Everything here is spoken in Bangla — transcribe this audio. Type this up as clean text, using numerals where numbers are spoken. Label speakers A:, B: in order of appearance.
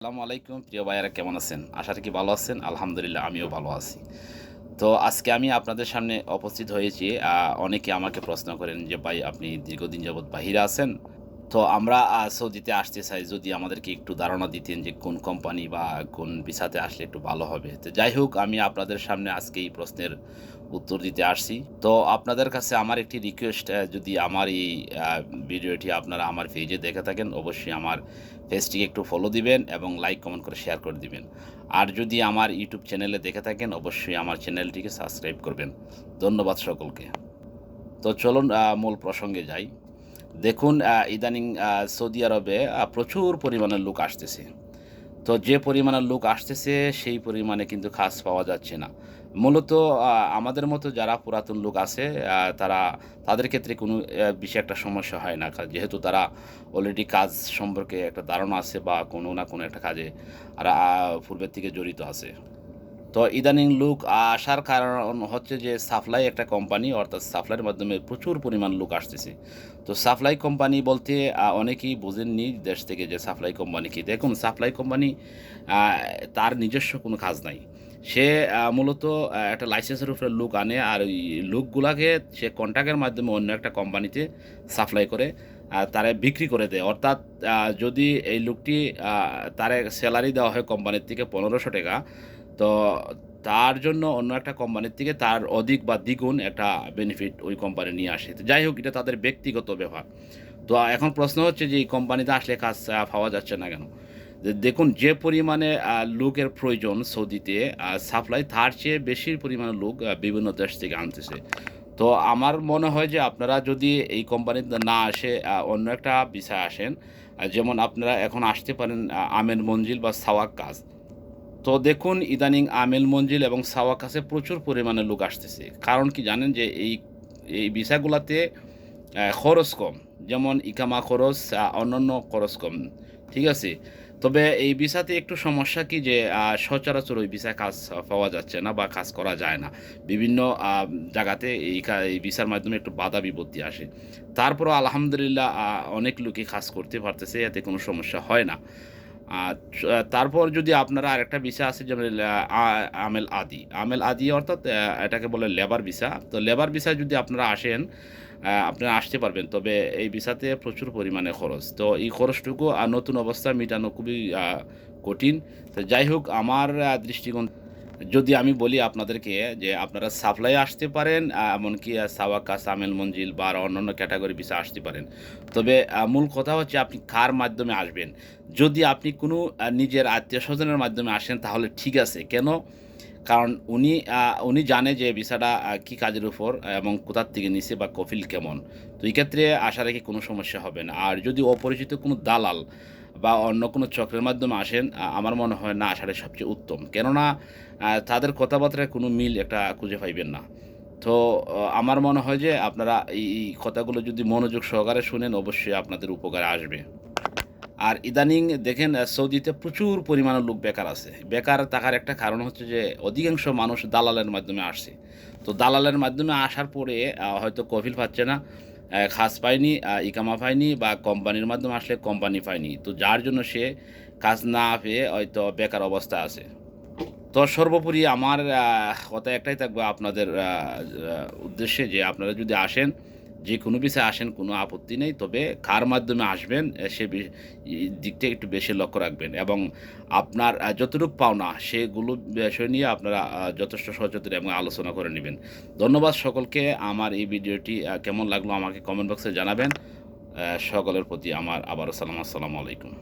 A: আসসালামু আলাইকুম প্রিয় ভাইয়ারা, কেমন আছেন? আশা রাখি ভালো আছেন। আলহামদুলিল্লাহ আমিও ভালো আছি। তো আজকে আমি আপনাদের সামনে উপস্থিত হয়েছি। অনেকে আমাকে প্রশ্ন করেন যে, "ভাই আপনি দীর্ঘদিন যাবৎ বাহিরে আছেন। তো আমরা সৌদিতে আসতে চাই। যদি আমাদেরকে একটু ধারণা দিতেন যে কোন কোম্পানি বা কোন ভিসাতে আসলে একটু ভালো হবে?" তো যাই হোক, আমি আপনাদের সামনে আজকে এই প্রশ্নের উত্তর দিতে আসছি। তো আপনাদের কাছে আমার একটি রিকোয়েস্ট, যদি আমার এই আ ভিডিওটি আপনারা আমার পেজে দেখে থাকেন, অবশ্যই আমার পেজটিকে একটু ফলো দিবেন এবং লাইক, কমেন্ট করে শেয়ার করে দিবেন। আর যদি আমার ইউটিউব চ্যানেলে দেখে থাকেন, অবশ্যই আমার চ্যানেলটিকে সাবস্ক্রাইব করবেন। ধন্যবাদ সকলকে। তো চলুন মূল প্রসঙ্গে যাই। দেখুন, ইদানিং সৌদি আরবে প্রচুর পরিমাণে লোক আসতেছে। তো যে পরিমাণে লোক আসতেছে, সেই পরিমাণে কিন্তু কাজ পাওয়া যাচ্ছে না। মূলত আ আমাদের মতো যারা পুরাতন লোক আছে, তারা তাদের ক্ষেত্রে কোনো বেশি একটা সমস্যা হয় না। যেহেতু তারা অলরেডি কাজ সম্পর্কে একটা ধারণা আছে বা কোনো না কোনো একটা কাজে আরা পূর্বের থেকে জড়িত আছে। তো ইদানিং লোক আসার কারণ হচ্ছে যে সাপ্লাই একটা কোম্পানি, অর্থাৎ সাপ্লাইয়ের মাধ্যমে প্রচুর পরিমাণ লোক আসতেছে। তো সাপ্লাই কোম্পানি বলতে অনেকেই বোঝেননি দেশ থেকে যে সাপ্লাই কোম্পানি কি? দেখুন, সাপ্লাই কোম্পানি আ তার নিজস্ব কোনো কাজ নাই। সে মূলত একটা লাইসেন্সের উপরে লোক আনে, আর ওই লোকগুলাকে সে কন্ট্রাক্টের মাধ্যমে অন্য একটা কোম্পানিতে সাপ্লাই করে তারে বিক্রি করে দেয়। অর্থাৎ যদি এই লোকটি আ তারে সেলারি দেওয়া হয় কোম্পানির থেকে ৳১৫০০, তো তার জন্য অন্য একটা কোম্পানির থেকে তার অধিক বা দ্বিগুণ একটা বেনিফিট ওই কোম্পানি নিয়ে আসে। তো যাই হোক, এটা তাদের ব্যক্তিগত ব্যাপার। তো এখন প্রশ্ন হচ্ছে যে এই কোম্পানিতে আসলে কাজ পাওয়া যাচ্ছে না কেন? দেখুন, যে পরিমাণে লোকের প্রয়োজন সৌদিতে, সাপ্লাই তার চেয়ে বেশি পরিমাণে লোক বিভিন্ন দেশ থেকে আনতেছে। তো আমার মনে হয় যে আপনারা যদি এই কোম্পানিতে না আসে অন্য একটা ভিসায় আসেন, যেমন আপনারা এখন আসতে পারেন আমের মঞ্জিল বা সাওয়াক কাজ। তো দেখুন, ইদানিং আমেল মঞ্জিল এবং সাওয়াকাসে প্রচুর পরিমাণে লোক আসতেছে। কারণ কি জানেন? যে এই ভিসাগুলাতে খরচ কম। যেমন ইকামা খরচ, অন্যান্য খরচ কম। ঠিক আছে? তবে এই ভিসাতে একটু সমস্যা কি যে সচরাচর ওই ভিসায় কাজ পাওয়া যাচ্ছে না বা কাজ করা যায় না। বিভিন্ন জায়গাতে এই ভিসার মাধ্যমে একটু বাধা বিপত্তি আসে। তারপরেও আলহামদুলিল্লাহ অনেক লোকই কাজ করতে পারতেছে, এতে কোনো সমস্যা হয় না। আ চ তারপর যদি আপনারা আরেকটা ভিসা আছে, যেমন আ আমেল আদি। আমেল আদি অর্থাৎ এটাকে বলে লেবার ভিসা। তো লেবার ভিসায় যদি আপনারা আসেন, আপনারা আসতে পারবেন। তবে এই ভিসাতে প্রচুর পরিমাণে খরচ। তো এই খরচটুকু নতুন অবস্থায় মেটানো খুবই কঠিন। তো যাই হোক, আমার দৃষ্টিকোণ যদি আমি বলি আপনাদেরকে যে আপনারা সাপ্লাই আসতে পারেন, এমনকি সাওয়াকাস, আমেল মঞ্জিল বা আরো অন্যান্য ক্যাটেগরি ভিসা আসতে পারেন। তবে মূল কথা হচ্ছে আপনি কার মাধ্যমে আসবেন। যদি আপনি কোনো নিজের আত্মীয়স্বজনের মাধ্যমে আসেন তাহলে ঠিক আছে। কেন? কারণ উনি জানে যে ভিসাটা কি কাজের উপর এবং কোথার থেকে নিছে বা কফিল কেমন। তো এই ক্ষেত্রে আশা রাখি কোনো সমস্যা হবে না। আর যদি অপরিচিত কোনো দালাল বা অন্য কোনো চক্রের মাধ্যমে আসেন, আমার মনে হয় না আসাটাই সবচেয়ে উত্তম। কেননা তাদের কথাবার্তায় কোনো মিল একটা খুঁজে পাইবেন না। তো আমার মনে হয় যে আপনারা এই কথাগুলো যদি মনোযোগ সহকারে শুনেন, অবশ্যই আপনাদের উপকারে আসবে। আর ইদানিং দেখেন, সৌদিতে প্রচুর পরিমাণে লোক বেকার আছে। বেকার থাকার একটা কারণ হচ্ছে যে অধিকাংশ মানুষ দালালের মাধ্যমে আসছে। তো দালালের মাধ্যমে আসার পরে হয়তো কফিল পাচ্ছে না, কাজ পায়নি, ইকামা পায়নি বা কোম্পানির মাধ্যমে আসলে কোম্পানি পায়নি। তো যার জন্য সে কাজ না পেয়ে হয়তো বেকার অবস্থায় আছে। তো সর্বোপরি আমার কথা একটাই থাকবে আপনাদের উদ্দেশ্যে, যে আপনারা যদি আসেন, যেকোনো বিষয়ে আসেন, কোনো আপত্তি নেই। তবে কার মাধ্যমে আসবেন সে দিকটা একটু বেশি লক্ষ্য রাখবেন এবং আপনার যতটুকু পাওনা সেগুলো বিষয় নিয়ে আপনারা যথেষ্ট সচেতন এবং আলোচনা করে নিবেন। ধন্যবাদ সকলকে। আমার এই ভিডিওটি কেমন লাগলো আমাকে কমেন্ট বক্সে জানাবেন। সকলের প্রতি আমার আবারও সালাম। আসসালামু আলাইকুম।